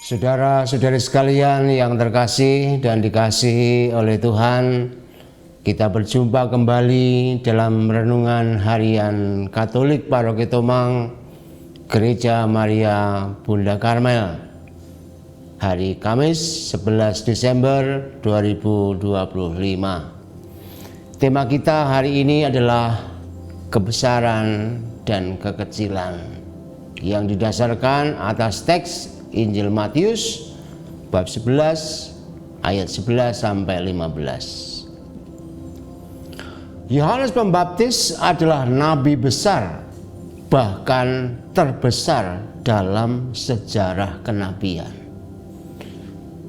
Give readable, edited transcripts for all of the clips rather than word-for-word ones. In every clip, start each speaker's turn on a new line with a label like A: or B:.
A: Saudara-saudari sekalian yang terkasih dan dikasihi oleh Tuhan, kita berjumpa kembali dalam renungan harian Katolik Paroki Tomang, Gereja Maria Bunda Karmel, hari Kamis 11 Desember 2025. Tema kita hari ini adalah kebesaran dan kekecilan yang didasarkan atas teks Injil Matius bab 11 ayat 11 sampai 15. Yohanes Pembaptis adalah nabi besar, bahkan terbesar dalam sejarah kenabian.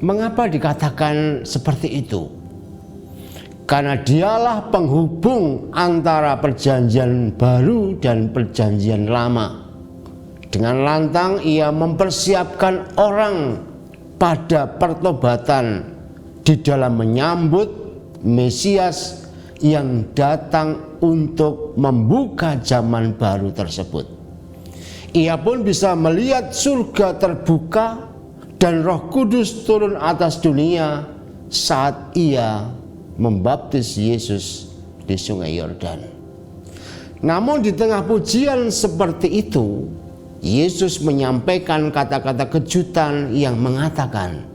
A: Mengapa dikatakan seperti itu? Karena dialah penghubung antara perjanjian baru dan perjanjian lama. Dengan lantang ia mempersiapkan orang pada pertobatan di dalam menyambut Mesias yang datang untuk membuka zaman baru tersebut. Ia pun bisa melihat surga terbuka dan Roh Kudus turun atas dunia saat ia membaptis Yesus di Sungai Yordan. Namun di tengah pujian seperti itu, Yesus menyampaikan kata-kata kejutan yang mengatakan,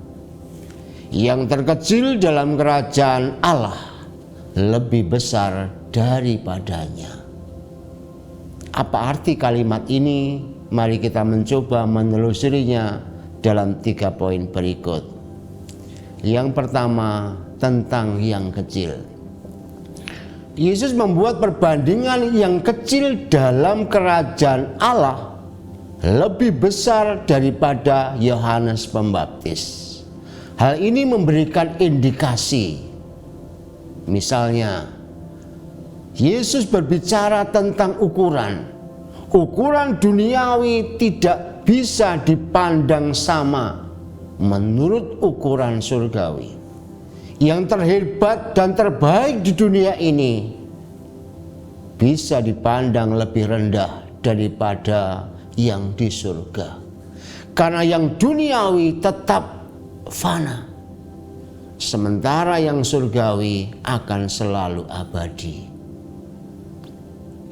A: "Yang terkecil dalam kerajaan Allah lebih besar daripadanya." Apa arti kalimat ini? Mari kita mencoba menelusurinya dalam 3 poin berikut. Yang pertama, tentang yang kecil. Yesus membuat perbandingan yang kecil dalam kerajaan Allah lebih besar daripada Yohanes Pembaptis. Hal ini memberikan indikasi. Misalnya, Yesus berbicara tentang ukuran. Ukuran duniawi tidak bisa dipandang sama menurut ukuran surgawi. Yang terhebat dan terbaik di dunia ini bisa dipandang lebih rendah daripada yang di surga. Karena yang duniawi tetap fana, sementara yang surgawi akan selalu abadi.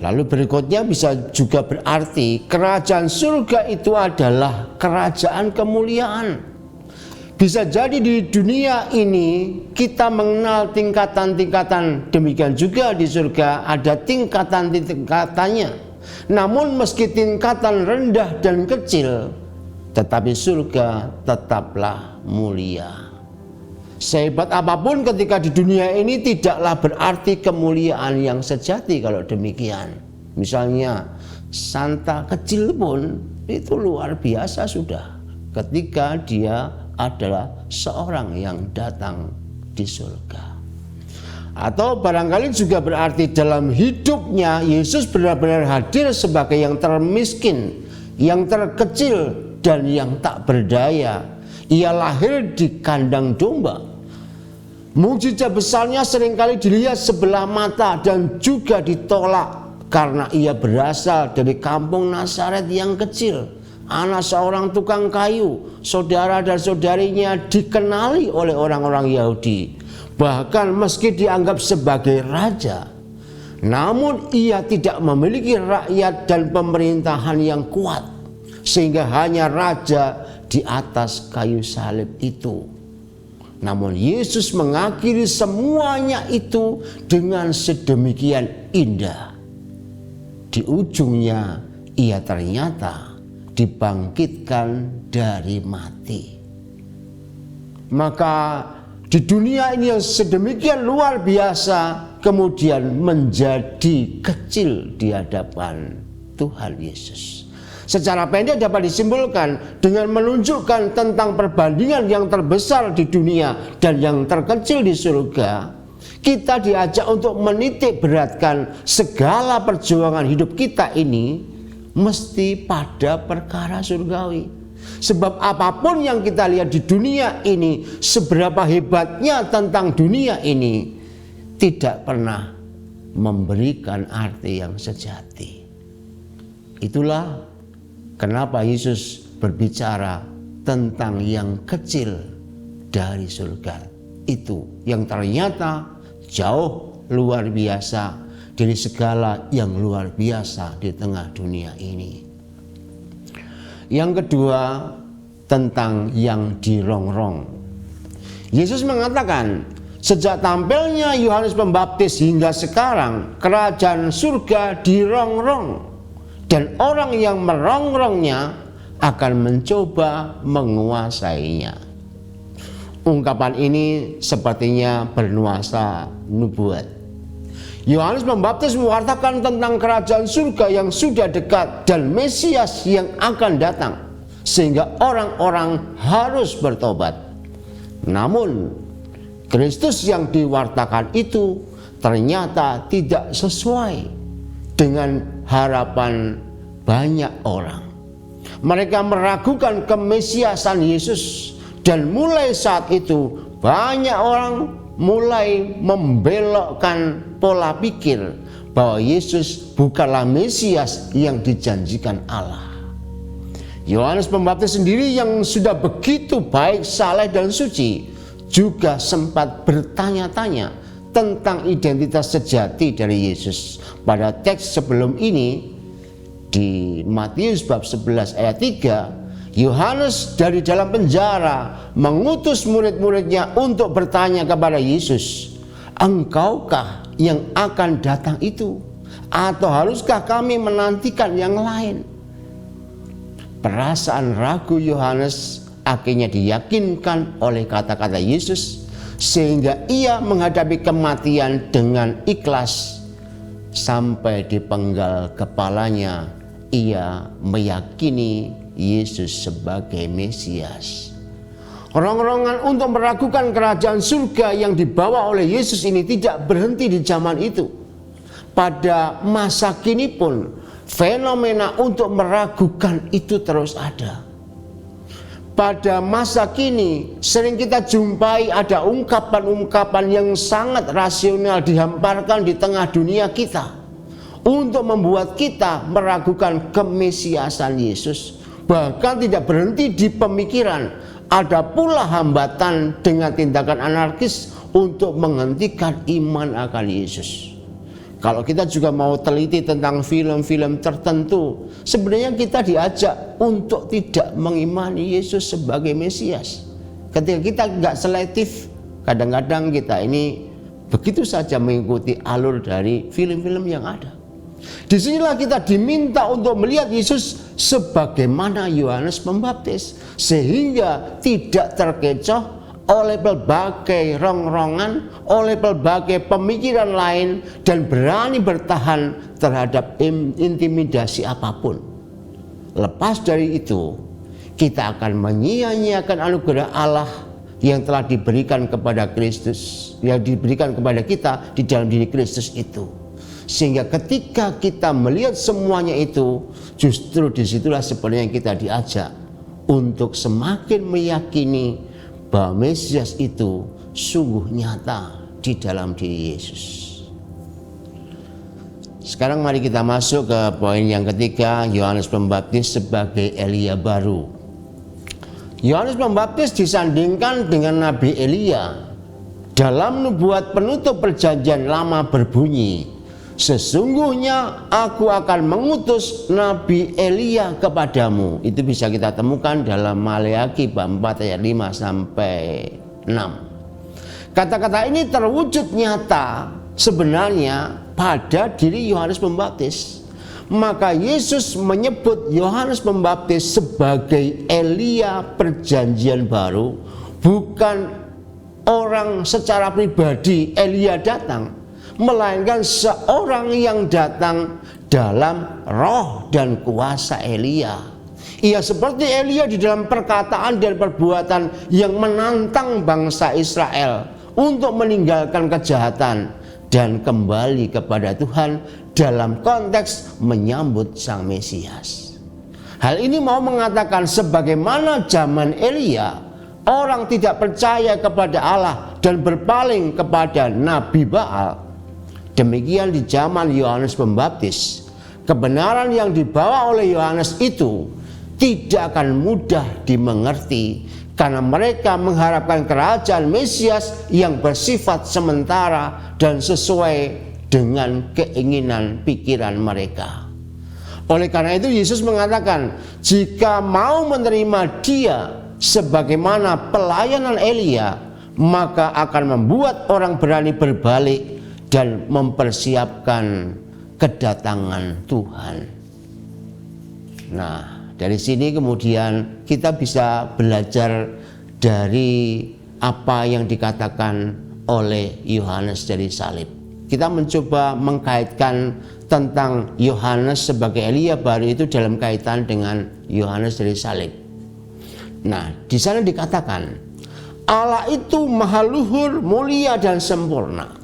A: Lalu berikutnya bisa juga berarti kerajaan surga itu adalah kerajaan kemuliaan. Bisa jadi di dunia ini kita mengenal tingkatan-tingkatan, demikian juga di surga ada tingkatan-tingkatannya. Namun meski tingkatan rendah dan kecil, tetapi surga tetaplah mulia. Sehebat apapun ketika di dunia ini tidaklah berarti kemuliaan yang sejati kalau demikian. Misalnya santa kecil pun itu luar biasa sudah ketika dia adalah seorang yang datang di surga. Atau barangkali juga berarti dalam hidupnya Yesus benar-benar hadir sebagai yang termiskin, yang terkecil, dan yang tak berdaya. Ia lahir di kandang domba. Mukjizat besarnya seringkali dilihat sebelah mata dan juga ditolak karena ia berasal dari kampung Nazaret yang kecil, anak seorang tukang kayu. Saudara dan saudarinya dikenali oleh orang-orang Yahudi. Bahkan meski dianggap sebagai raja, namun ia tidak memiliki rakyat dan pemerintahan yang kuat, sehingga hanya raja di atas kayu salib itu. Namun Yesus mengakhiri semuanya itu dengan sedemikian indah. Di ujungnya ia ternyata dibangkitkan dari mati. Maka di dunia ini yang sedemikian luar biasa kemudian menjadi kecil di hadapan Tuhan Yesus. Secara pendek dapat disimpulkan dengan menunjukkan tentang perbandingan yang terbesar di dunia dan yang terkecil di surga. Kita diajak untuk menitik beratkan segala perjuangan hidup kita ini mesti pada perkara surgawi. Sebab apapun yang kita lihat di dunia ini, seberapa hebatnya tentang dunia ini, tidak pernah memberikan arti yang sejati. Itulah kenapa Yesus berbicara tentang yang kecil dari surga itu, yang ternyata jauh luar biasa dari segala yang luar biasa di tengah dunia ini. Yang kedua, tentang yang dirongrong. Yesus mengatakan, sejak tampilnya Yohanes Pembaptis hingga sekarang, kerajaan surga dirongrong, dan orang yang merongrongnya akan mencoba menguasainya. Ungkapan ini sepertinya bernuansa nubuat. Yohanes Pembaptis mewartakan tentang kerajaan surga yang sudah dekat dan Mesias yang akan datang, sehingga orang-orang harus bertobat. Namun Kristus yang diwartakan itu ternyata tidak sesuai dengan harapan banyak orang. Mereka meragukan kemesiasan Yesus, dan mulai saat itu banyak orang mulai membelokkan pola pikir bahwa Yesus bukanlah Mesias yang dijanjikan Allah. Yohanes Pembaptis sendiri yang sudah begitu baik, saleh dan suci juga sempat bertanya-tanya tentang identitas sejati dari Yesus. Pada teks sebelum ini di Matius bab 11 ayat 3, Yohanes dari dalam penjara mengutus murid-muridnya untuk bertanya kepada Yesus, "Engkaukah yang akan datang itu? Atau haruskah kami menantikan yang lain?" Perasaan ragu Yohanes akhirnya diyakinkan oleh kata-kata Yesus, sehingga ia menghadapi kematian dengan ikhlas. Sampai di penggal kepalanya ia meyakini Yesus sebagai Mesias. Rongrongan untuk meragukan kerajaan surga yang dibawa oleh Yesus ini tidak berhenti di zaman itu. Pada masa kini pun fenomena untuk meragukan itu terus ada. Pada masa kini sering kita jumpai ada ungkapan-ungkapan yang sangat rasional dihamparkan di tengah dunia kita untuk membuat kita meragukan kemesiasan Yesus. Bahkan tidak berhenti di pemikiran, ada pula hambatan dengan tindakan anarkis untuk menghentikan iman akan Yesus. Kalau kita juga mau teliti tentang film-film tertentu, sebenarnya kita diajak untuk tidak mengimani Yesus sebagai Mesias. Ketika kita nggak selektif, kadang-kadang kita ini begitu saja mengikuti alur dari film-film yang ada. Disinilah kita diminta untuk melihat Yesus sebagaimana Yohanes Pembaptis, sehingga tidak terkecoh oleh berbagai rongrongan, oleh berbagai pemikiran lain, dan berani bertahan terhadap intimidasi apapun. Lepas dari itu, kita akan menyia-nyiakan anugerah Allah yang telah diberikan kepada Kristus, yang diberikan kepada kita di dalam diri Kristus itu. Sehingga ketika kita melihat semuanya itu, justru disitulah sebenarnya kita diajak untuk semakin meyakini bahwa Mesias itu sungguh nyata di dalam diri Yesus. Sekarang mari kita masuk ke poin yang ketiga, Yohanes Pembaptis sebagai Elia baru. Yohanes Pembaptis disandingkan dengan Nabi Elia. Dalam nubuat penutup perjanjian lama berbunyi, "Sesungguhnya aku akan mengutus Nabi Elia kepadamu." Itu bisa kita temukan dalam Maleakhi bab 4 ayat 5 sampai 6. Kata-kata ini terwujud nyata sebenarnya pada diri Yohanes Pembaptis. Maka Yesus menyebut Yohanes Pembaptis sebagai Elia perjanjian baru, bukan orang secara pribadi Elia datang, melainkan seorang yang datang dalam roh dan kuasa Elia. Ia seperti Elia di dalam perkataan dan perbuatan yang menantang bangsa Israel untuk meninggalkan kejahatan dan kembali kepada Tuhan dalam konteks menyambut Sang Mesias. Hal ini mau mengatakan sebagaimana zaman Elia, orang tidak percaya kepada Allah dan berpaling kepada Nabi Baal. Demikian di zaman Yohanes Pembaptis, kebenaran yang dibawa oleh Yohanes itu tidak akan mudah dimengerti karena mereka mengharapkan kerajaan Mesias yang bersifat sementara dan sesuai dengan keinginan pikiran mereka. Oleh karena itu Yesus mengatakan, jika mau menerima Dia sebagaimana pelayanan Elia, maka akan membuat orang berani berbalik dan mempersiapkan kedatangan Tuhan. Nah, dari sini kemudian kita bisa belajar dari apa yang dikatakan oleh Yohanes dari salib. Kita mencoba mengkaitkan tentang Yohanes sebagai Elia baru itu dalam kaitan dengan Yohanes dari salib. Nah, di sana dikatakan Allah itu maha luhur, mulia dan sempurna.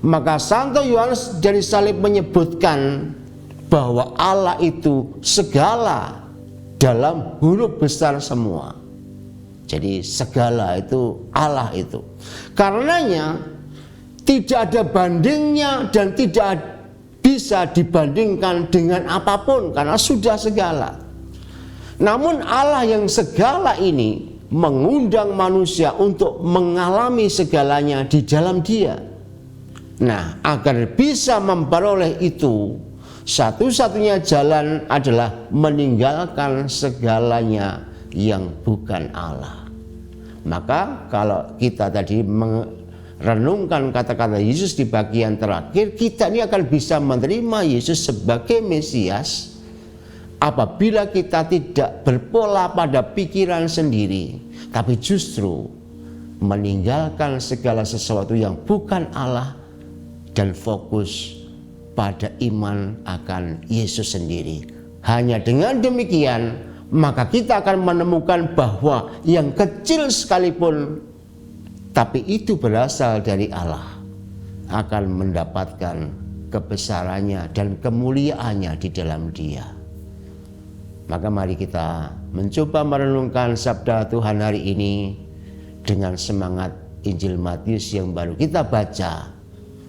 A: Maka Santo Yohanes dari salib menyebutkan bahwa Allah itu segala dalam huruf besar semua. Jadi segala itu Allah itu. Karenanya tidak ada bandingnya dan tidak bisa dibandingkan dengan apapun karena sudah segala. Namun Allah yang segala ini mengundang manusia untuk mengalami segalanya di dalam Dia. Nah, agar bisa memperoleh itu, satu-satunya jalan adalah meninggalkan segalanya yang bukan Allah. Maka kalau kita tadi merenungkan kata-kata Yesus di bagian terakhir, kita ini akan bisa menerima Yesus sebagai Mesias apabila kita tidak berpola pada pikiran sendiri, tapi justru meninggalkan segala sesuatu yang bukan Allah dan fokus pada iman akan Yesus sendiri. Hanya dengan demikian, maka kita akan menemukan bahwa yang kecil sekalipun, tapi itu berasal dari Allah, akan mendapatkan kebesarannya dan kemuliaannya di dalam Dia. Maka mari kita mencoba merenungkan sabda Tuhan hari ini dengan semangat Injil Matius yang baru kita baca,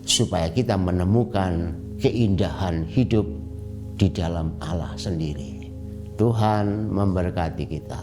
A: supaya kita menemukan keindahan hidup di dalam Allah sendiri. Tuhan memberkati kita.